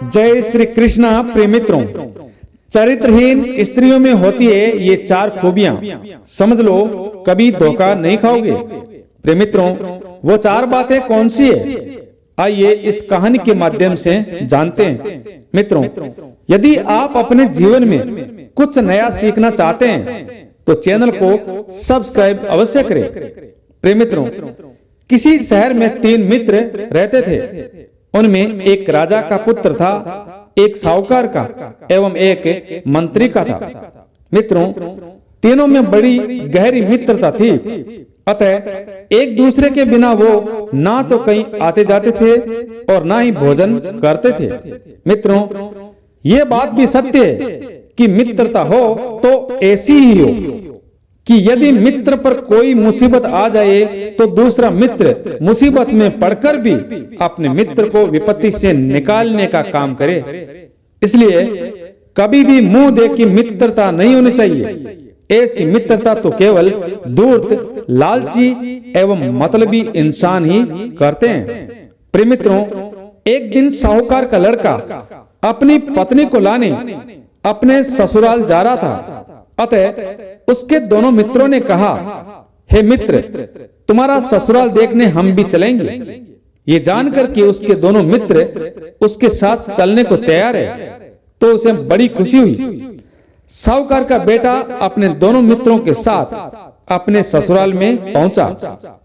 जय श्री कृष्णा। प्रिय मित्रों, चरित्रहीन स्त्रियों में होती है ये 4 खूबियां। समझ लो, कभी धोखा नहीं खाओगे। प्रिय मित्रों, वो 4 बातें कौन सी है, आइए इस कहानी के माध्यम से जानते हैं। मित्रों, यदि आप अपने जीवन में कुछ नया सीखना चाहते हैं तो चैनल को सब्सक्राइब अवश्य करें। प्रिय मित्रों, किसी शहर में 3 मित्र रहते थे। उनमें एक राजा का पुत्र था, एक साहूकार का एवं एक मंत्री का था। मित्रों, तीनों में बड़ी गहरी मित्रता थी। अतः एक दूसरे के बिना वो ना तो कहीं आते जाते थे और ना ही भोजन करते थे। मित्रों, ये बात भी सत्य है कि मित्रता हो तो ऐसी ही हो कि यदि मित्र पर कोई मुसीबत आ जाए तो दूसरा मित्र मुसीबत में पड़कर भी अपने मित्र को विपत्ति से निकालने का काम करे। इसलिए कभी भी मुंह देख की मित्रता नहीं होनी चाहिए। ऐसी मित्रता तो केवल धूर्त, लालची एवं मतलबी इंसान ही करते हैं। प्रिय मित्रों, एक दिन साहूकार का लड़का अपनी पत्नी को लाने अपने ससुराल जा रहा था। अतः उसके दोनों मित्रों ने कहा, हे मित्र, तुम्हारा ससुराल देखने हम भी चलेंगे। ये जानकर कि उसके दोनों मित्र उसके साथ चलने को तैयार है तो उसे बड़ी खुशी हुई। साहूकार का बेटा अपने दोनों मित्रों के साथ अपने ससुराल में पहुंचा।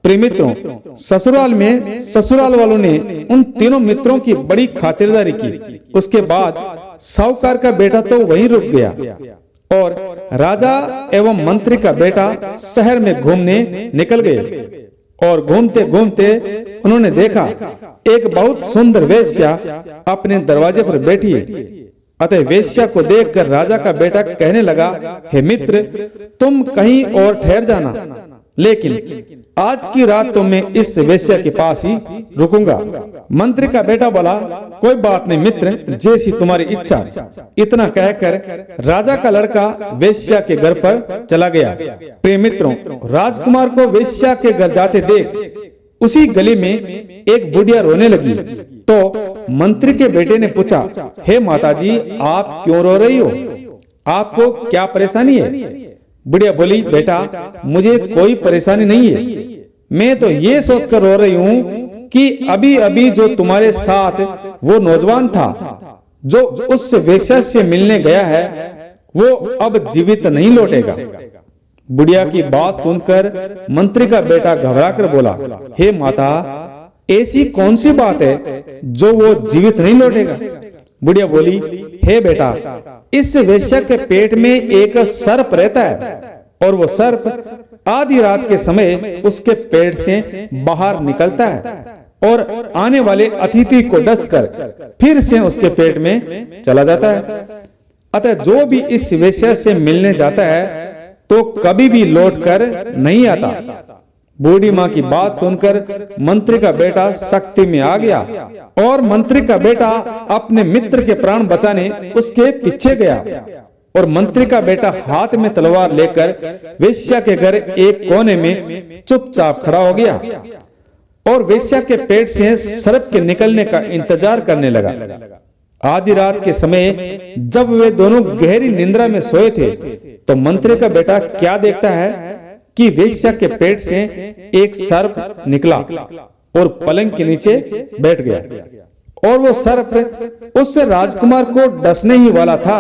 प्रिय मित्रों, ससुराल में ससुराल वालों ने उन तीनों मित्रों की बड़ी खातिरदारी की। उसके बाद साहूकार का बेटा तो वहीं रुक गया और राजा एवं मंत्री का बेटा शहर में घूमने निकल गए। और घूमते घूमते उन्होंने देखा एक बहुत सुंदर वेश्या अपने दरवाजे पर बैठी है। अतः वेश्या को देखकर राजा का बेटा कहने लगा, हे मित्र, तुम कहीं और ठहर जाना, लेकिन आज की रात तो मैं इस वेश्या के पास ही रुकूंगा। मंत्री का बेटा बोला, कोई बात नहीं मित्र, जैसी तुम्हारी इच्छा। इतना कहकर राजा का लड़का वेश्या के घर पर चला गया। प्रिय मित्रों, राजकुमार को वेश्या के घर जाते देख उसी गली में एक बुढ़िया रोने लगी। तो मंत्री के बेटे ने पूछा, हे माताजी, आप क्यों रो रही हो? आपको क्या परेशानी है? बुढ़िया बोली, बेटा, मुझे कोई परेशानी नहीं है। मैं तो ये सोचकर रो रही हूँ कि अभी अभी जो तुम्हारे साथ वो नौजवान था जो उस वेश्या से मिलने गया है, वो अब जीवित नहीं लौटेगा। बुढ़िया की बात सुनकर मंत्री का बेटा घबराकर बोला, हे माता, ऐसी कौन सी बात है जो वो जीवित नहीं लौटेगा? बुढ़िया बोली, हे बेटा, इस वेश्या के पेट में एक सर्प रहता है और वो सर्प आधी रात के समय उसके पेट से बाहर निकलता है और आने वाले अतिथि को डसकर फिर से उसके पेट में चला जाता है। अतः जो भी इस वेश्या से मिलने जाता है तो कभी भी लौटकर नहीं आता। बूढ़ी माँ की बात सुनकर मंत्री का बेटा सख्ती में आ गया और मंत्री का बेटा अपने मित्र के प्राण बचाने उसके पीछे गया। और मंत्री का बेटा हाथ में तलवार लेकर वेश्या के घर एक कोने में चुपचाप खड़ा हो गया और वेश्या के पेट से सर्प के निकलने का इंतजार करने लगा। आधी रात के समय जब वे दोनों गहरी निंद्रा में सोए थे तो मंत्री का बेटा क्या देखता है कि वेश्या के पेट से एक सर्प निकला और पलंग के नीचे बैठ गया। और वो सर्प उस राजकुमार को डसने ही वाला था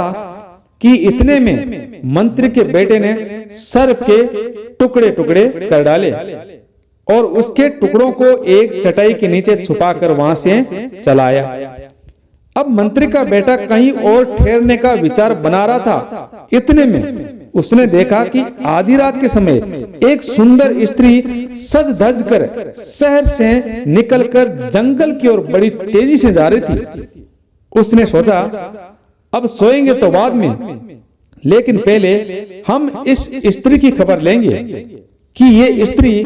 कि इतने में मंत्री के बेटे ने सर्प के टुकड़े टुकड़े कर डाले और उसके टुकड़ों को एक चटाई के नीचे छुपाकर वहां से चला आया। अब मंत्री का बेटा कहीं और ठहरने का विचार बना रहा था। इतने में उसने देखा कि आधी रात के समय एक सुंदर स्त्री सज धज कर शहर से निकलकर जंगल की ओर बड़ी तेजी से जा रही थी। उसने सोचा, अब सोएंगे तो बाद में, लेकिन पहले हम इस स्त्री की खबर लेंगे कि ये स्त्री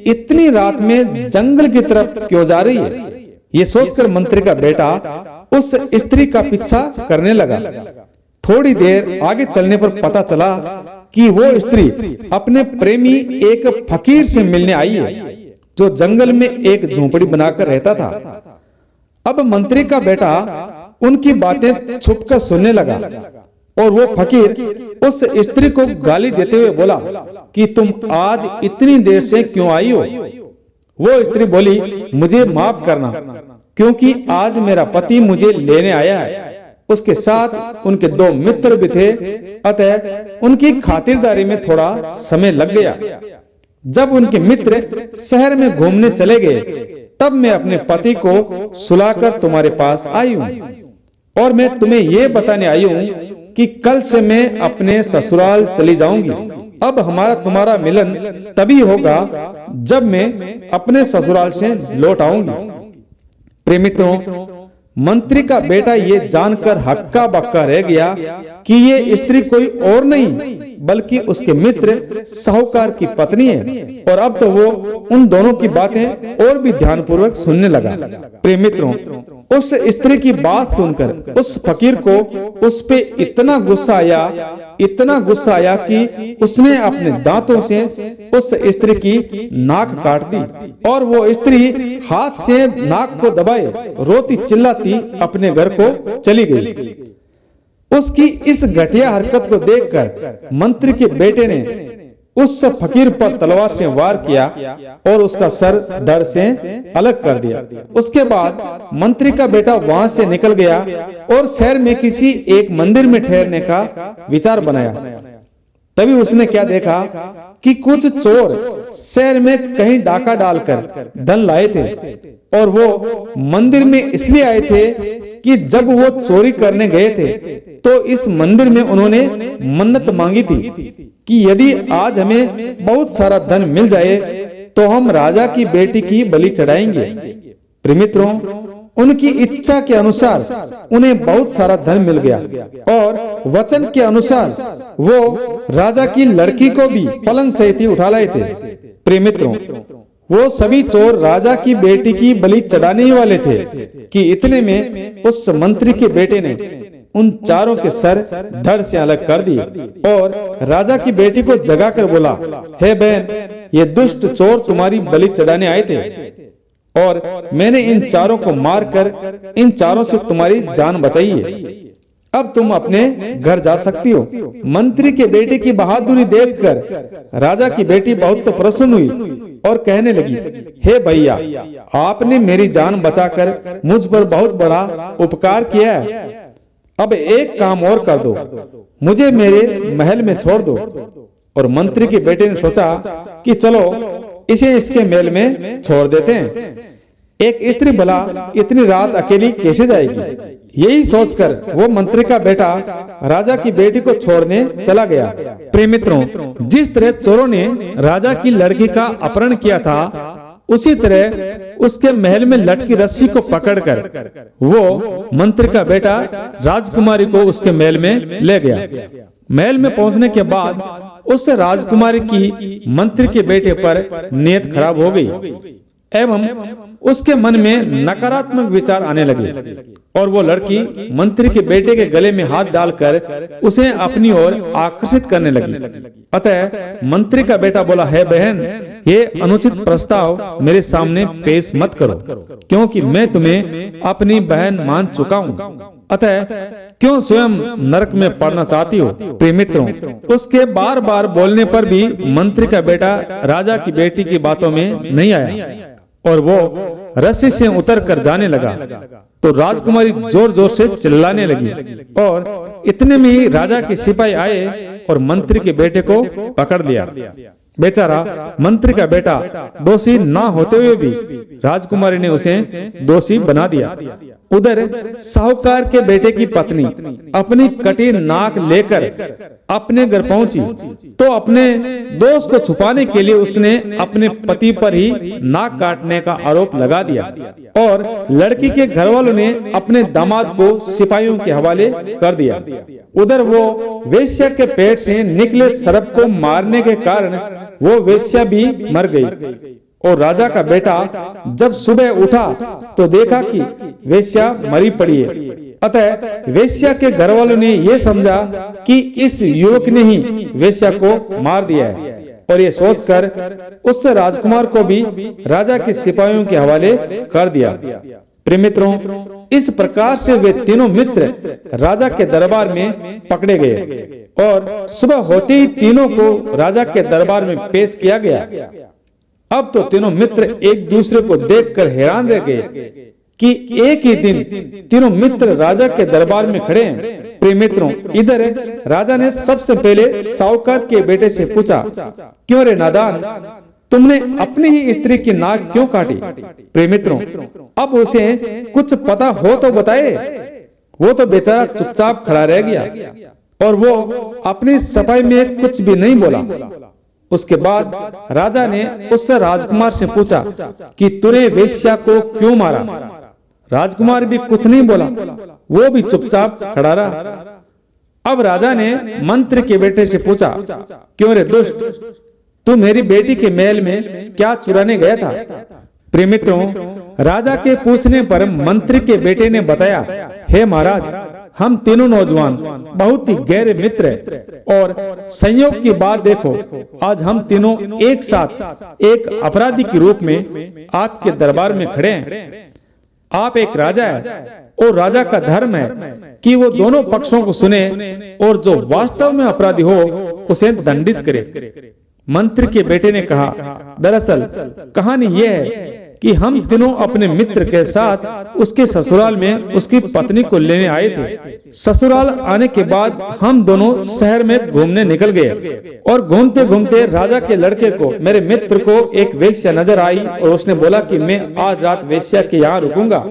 इतनी रात में जंगल की तरफ क्यों जा रही है। ये सोचकर मंत्री का बेटा उस स्त्री का पीछा करने लगा। थोड़ी देर आगे चलने पर पता चला कि वो स्त्री अपने प्रेमी एक फकीर से मिलने आई है जो जंगल में एक झोंपड़ी बनाकर रहता था। अब मंत्री का बेटा उनकी बातें छुपकर सुनने लगा और वो फकीर उस स्त्री को गाली देते हुए बोला कि तुम आज इतनी देर से क्यों आई हो। वो स्त्री बोली, मुझे माफ करना, क्योंकि आज मेरा पति मुझे लेने आया है। उसके साथ उनके 2 मित्र भी थे, अतः उनकी खातिरदारी में थोड़ा समय लग गया। जब उनके मित्र शहर में घूमने चले गए, तब मैं अपने पति को सुलाकर तुम्हारे पास आई हूँ, और मैं तुम्हें ये बताने आई हूँ कि कल से मैं अपने ससुराल चली जाऊंगी। अब हमारा तुम्हारा मिलन तभी होगा जब मैं अपने ससुराल से लौट आऊंगी। प्रिय मित्रों, मंत्री का बेटा ये जानकर हक्का बक्का रह गया कि ये स्त्री कोई और नहीं बल्कि उसके मित्र साहूकार की पत्नी है, और अब तो वो उन दोनों की बातें और भी ध्यानपूर्वक सुनने लगा। प्रिय मित्रों, उस स्त्री की बात सुनकर उस फकीर को उस पे इतना गुस्सा आया कि उसने अपने दांतों से उस स्त्री की नाक काट दी, और वो स्त्री हाथ से नाक को दबाए रोती चिल्लाती अपने घर को चली गई। उसकी इस घटिया हरकत को देखकर मंत्री के बेटे ने उस फकीर पर तलवार से वार किया और उसका सर धड़ से अलग कर दिया। उसके बाद मंत्री का बेटा वहां से निकल गया और शहर में किसी एक मंदिर में ठहरने का विचार बनाया। तभी उसने क्या देखा कि कुछ चोर शहर में कहीं डाका डालकर धन लाए थे, और वो मंदिर में इसलिए आए थे कि जब वो चोरी करने गए थे तो इस मंदिर में उन्होंने मन्नत मांगी थी कि यदि आज हमें बहुत सारा धन मिल जाए तो हम राजा की बेटी की बलि चढ़ाएंगे। प्रिय मित्रों, उनकी इच्छा के अनुसार उन्हें बहुत सारा धन मिल गया, और वचन के अनुसार वो राजा की लड़की को भी पलंग सहित ही उठा लाए थे। प्रिय मित्रों, वो सभी चोर राजा की बेटी की बलि चढ़ाने ही वाले थे कि इतने में उस मंत्री के बेटे ने उन चारों के सर धड़ से अलग कर दिए और राजा की बेटी को जगाकर बोला, हे बहन, ये दुष्ट चोर तुम्हारी बलि चढ़ाने आए थे, और मैंने इन चारों को मारकर इन चारों से तुम्हारी जान बचाई है। अब तुम अपने घर जा सकती हो। मंत्री के बेटे की बहादुरी देखकर राजा की बेटी बहुत तो प्रसन्न हुई और कहने लगी, हे भैया, आपने मेरी जान बचाकर मुझ पर बहुत बड़ा उपकार किया है। अब एक काम और कर दो, मुझे मेरे महल में छोड़ दो। और मंत्री के बेटे ने सोचा कि चलो इसे इसके महल में छोड़ देते हैं। एक स्त्री भला इतनी रात अकेली कैसे जाएगी? यही सोचकर वो मंत्री का बेटा राजा की बेटी को छोड़ने चला गया। प्रिय मित्रों, जिस तरह चोरों ने राजा की लड़की का अपहरण किया था, उसी तरह उसके महल में लटकी रस्सी को पकड़कर वो मंत्री का बेटा राजकुमारी को उसके महल में ले गया। महल में पहुंचने के बाद उस राजकुमारी की मंत्री के बेटे पर नीयत खराब हो गई एवं उसके मन में नकारात्मक विचार आने लगे, और वो लड़की मंत्री के बेटे के गले में हाथ डालकर उसे अपनी ओर आकर्षित करने लगी। अतः मंत्री का बेटा बोला, हे बहन, ये अनुचित प्रस्ताव मेरे सामने पेश मत करो, क्योंकि मैं तुम्हें अपनी बहन मान चुका हूँ। अतः क्यों स्वयं नरक में पड़ना चाहती हो? प्रिय मित्रों, उसके बार बार बोलने पर भी मंत्री का बेटा राजा की बेटी की बातों में नहीं आया और वो रस्सी से उतर कर जाने लगा। तो राजकुमारी जोर जोर से चिल्लाने लगी, और इतने में ही राजा के सिपाही आए और मंत्री के बेटे को पकड़ लिया। बेचारा मंत्री का बेटा दोषी ना होते हुए भी राजकुमारी ने उसे दोषी बना दिया। उधर साहूकार के बेटे की पत्नी अपनी कटी नाक लेकर अपने घर पहुंची तो अपने दोष को छुपाने के लिए उसने अपने पति पर ही नाक काटने का आरोप लगा दिया, और लड़की के घर वालों ने अपने दामाद को सिपाहियों के हवाले कर दिया। उधर वो वेश्या के पेट से निकले सर्प को मारने के कारण वो वेश्या भी मर गई। और राजा का बेटा जब सुबह उठा तो देखा कि वेश्या मरी पड़ी है। अतः वेश्या के घर वालों ने यह समझा कि इस युवक ने ही वेश्या को मार दिया है, और ये सोचकर उस राजकुमार को भी राजा के सिपाहियों के हवाले कर दिया। प्रिय मित्रों, इस प्रकार से वे तीनों मित्र राजा के दरबार में पकड़े गए और सुबह होते ही तीनों को राजा के दरबार में पेश किया गया। अब तो तीनों मित्र एक दूसरे को देखकर हैरान रह गए कि एक ही दिन तीनों मित्र राजा के दरबार में खड़े हैं। प्रिय मित्रों, इधर राजा ने सबसे पहले साहूकार के बेटे से पूछा, क्यों रे नादान, तुमने अपनी ही स्त्री की नाक क्यों काटी? प्रिय मित्रों, अब उसे कुछ पता हो तो बताए। वो तो बेचारा चुपचाप खड़ा रह गया और वो अपनी सफाई में कुछ भी नहीं बोला। उसके बाद राजा ने उस राजकुमार से पूछा कि तूने वेश्या को क्यों मारा? राजकुमार भी कुछ नहीं बोला, वो भी चुपचाप खड़ा रहा। अब राजा ने मंत्री के बेटे से पूछा, क्यों रे दुष्ट, तू मेरी बेटी के महल में क्या चुराने गया था? प्रिय मित्रों, राजा के पूछने पर मंत्री के बेटे ने बताया, हे महाराज, हम तीनों नौजवान बहुत ही गहरे मित्र हैं और संयोग की बात देखो, आज हम तीनों एक साथ एक अपराधी के रूप में आपके दरबार में खड़े हैं। आप एक राजा है और राजा का धर्म है कि वो दोनों पक्षों को सुने और जो वास्तव में अपराधी हो उसे दंडित करे। मंत्री के बेटे ने कहा, दरअसल कहानी यह है कि हम तीनों अपने मित्र के साथ उसके ससुराल में उसकी पत्नी को लेने आए थे। ससुराल आने के बाद हम दोनों शहर में घूमने निकल गए और घूमते घूमते राजा के लड़के को, मेरे मित्र को, एक वेश्या नजर आई और उसने बोला कि मैं आज रात वेश्या के यहाँ रुकूंगा।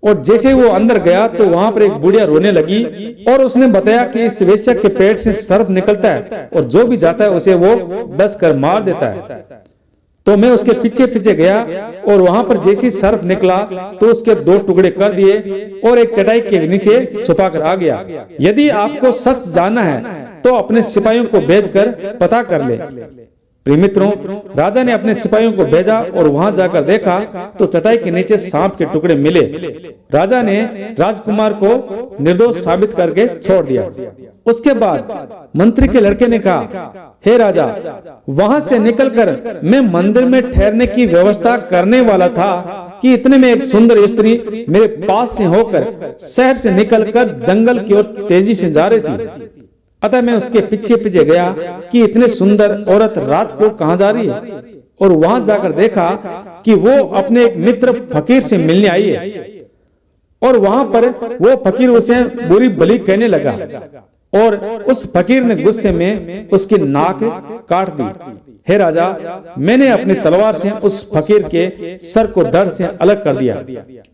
और जैसे वो अंदर गया तो वहां पर एक बुढ़िया रोने लगी और उसने बताया कि इस वेश्या के पेट से सर्प निकलता है और जो भी जाता है उसे वो डस कर मार देता है। तो मैं उसके पीछे पीछे गया और वहां पर जैसी सर्प निकला तो उसके 2 टुकड़े कर दिए और एक चटाई के नीचे छुपा कर आ गया। यदि आपको सच जानना है तो अपने सिपाहियों को भेजकर पता कर ले। प्रिय मित्रों, राजा ने अपने सिपाहियों को भेजा और वहां जाकर देखा तो चटाई के नीचे सांप के टुकड़े मिले। राजा ने राजकुमार को निर्दोष साबित करके छोड़ दिया। उसके बाद मंत्री के लड़के ने कहा, हे राजा, वहां से निकलकर मैं मंदिर में ठहरने की व्यवस्था करने वाला था कि इतने में एक सुंदर स्त्री मेरे पास से होकर शहर से निकलकर जंगल की ओर तेजी से जा रही थी। अतः मैं उसके पीछे पीछे गया कि इतने सुंदर औरत रात को कहां जा रही है और वहां जाकर देखा कि वो अपने एक मित्र फकीर से मिलने आई है और वहां पर वो फकीर उसे बुरी भली कहने लगा और उस फकीर ने गुस्से में उसकी नाक काट दी। हे राजा, मैंने अपनी तलवार से उस फकीर के सर को धड़ से अलग कर दिया।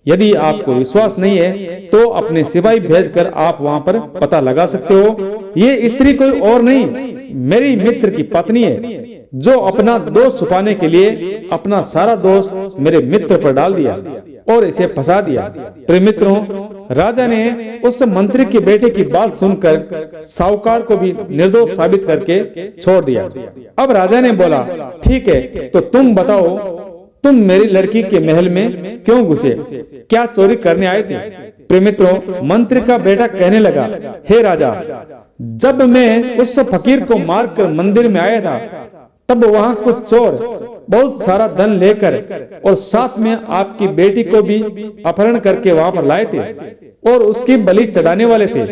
यदि आपको विश्वास नहीं है तो अपने सिपाही भेजकर आप वहां पर पता लगा सकते हो। ये स्त्री कोई और नहीं, मेरी मित्र की पत्नी है जो अपना दोष छुपाने के लिए अपना सारा दोष मेरे मित्र पर डाल दिया और इसे फंसा दिया। प्रिय मित्रों, राजा ने उस मंत्री के बेटे की बात सुनकर साहूकार को भी निर्दोष साबित करके छोड़ दिया। अब राजा ने बोला, ठीक है, तो तुम बताओ, तुम मेरी लड़की के महल में क्यों घुसे? क्या चोरी करने आए थे? प्रिय मित्रों, मंत्री का बेटा कहने लगा, हे राजा, जब मैं उस फकीर को मारकर मंदिर में आया था तब वहां कुछ चोर बहुत सारा धन लेकर और साथ में आपकी बेटी को भी अपहरण करके वहां पर लाए थे और उसकी बलि चढ़ाने वाले थे।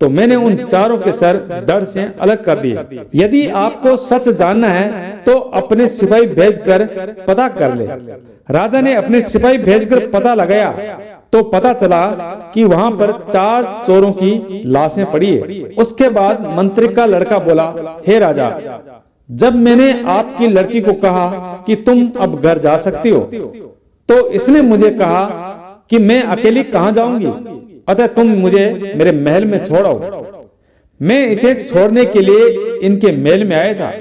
तो मैंने उन चारों के सर धड़ से अलग कर दिए। यदि आपको सच जानना है तो अपने सिपाही भेजकर पता कर ले। राजा ने अपने सिपाही भेजकर पता लगाया तो पता चला कि वहां पर 4 चोरों की लाशें पड़ी है। उसके बाद मंत्री का लड़का बोला, हे राजा, जब मैंने आपकी लड़की को कहा कि तुम अब घर जा सकती हो तो इसने मुझे कहा कि मैं अकेली कहां जाऊंगी, अतः तुम मुझे मेरे महल में छोड़ो। मैं इसे छोड़ने के लिए इनके महल में आया था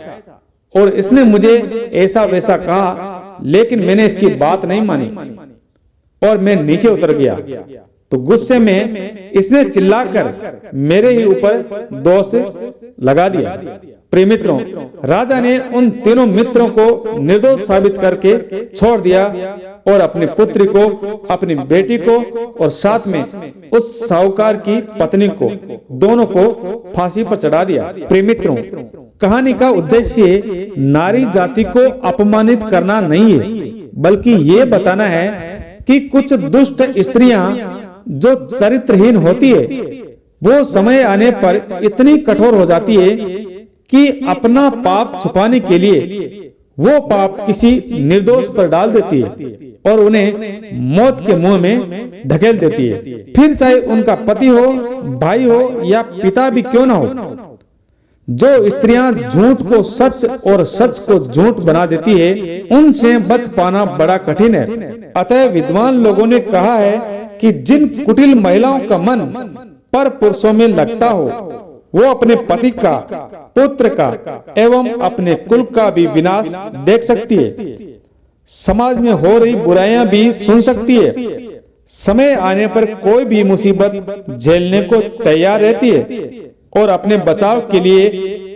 और इसने मुझे ऐसा वैसा कहा, लेकिन मैंने इसकी बात नहीं मानी और मैं नीचे उतर गया। तो गुस्से में इसने चिल्लाकर मेरे ही ऊपर दोष लगा दिया। प्रिय मित्रों, राजा ने उन तीनों मित्रों को निर्दोष साबित करके छोड़ दिया और अपनी पुत्री को, अपनी बेटी को और साथ में उस साहूकार की पत्नी को, दोनों को फांसी पर चढ़ा दिया। प्रिय मित्रों, कहानी का उद्देश्य नारी जाति को अपमानित करना नहीं है, बल्कि ये बताना है कि कुछ दुष्ट स्त्रियां जो चरित्रहीन होती है वो समय आने पर इतनी कठोर हो जाती है कि अपना पाप छुपाने के लिए वो पाप किसी निर्दोष पर डाल देती है और उन्हें मौत के मुंह में ढकेल देती है। फिर चाहे उनका पति हो, भाई हो या पिता भी क्यों ना हो। जो स्त्रियां झूठ को सच और सच को झूठ बना देती है उनसे बच पाना बड़ा कठिन है। अतः विद्वान लोगों ने कहा है कि जिन कुटिल महिलाओं का मन पर पुरुषों में लगता हो वो अपने पति का, पुत्र का एवं अपने कुल का भी विनाश देख सकती है। समाज में हो रही बुराइयां भी सुन सकती है। समय आने पर कोई भी मुसीबत झेलने को तैयार रहती है और अपने बचाव के लिए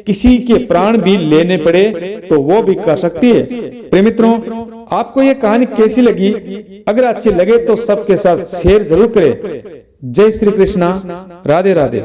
किसी के प्राण भी लेने पड़े तो वो भी कर सकती है। प्रिय मित्रों, आपको ये कहानी कैसी लगी? अगर अच्छी लगे तो सबके साथ शेयर जरूर करें। जय श्री कृष्णा, राधे राधे।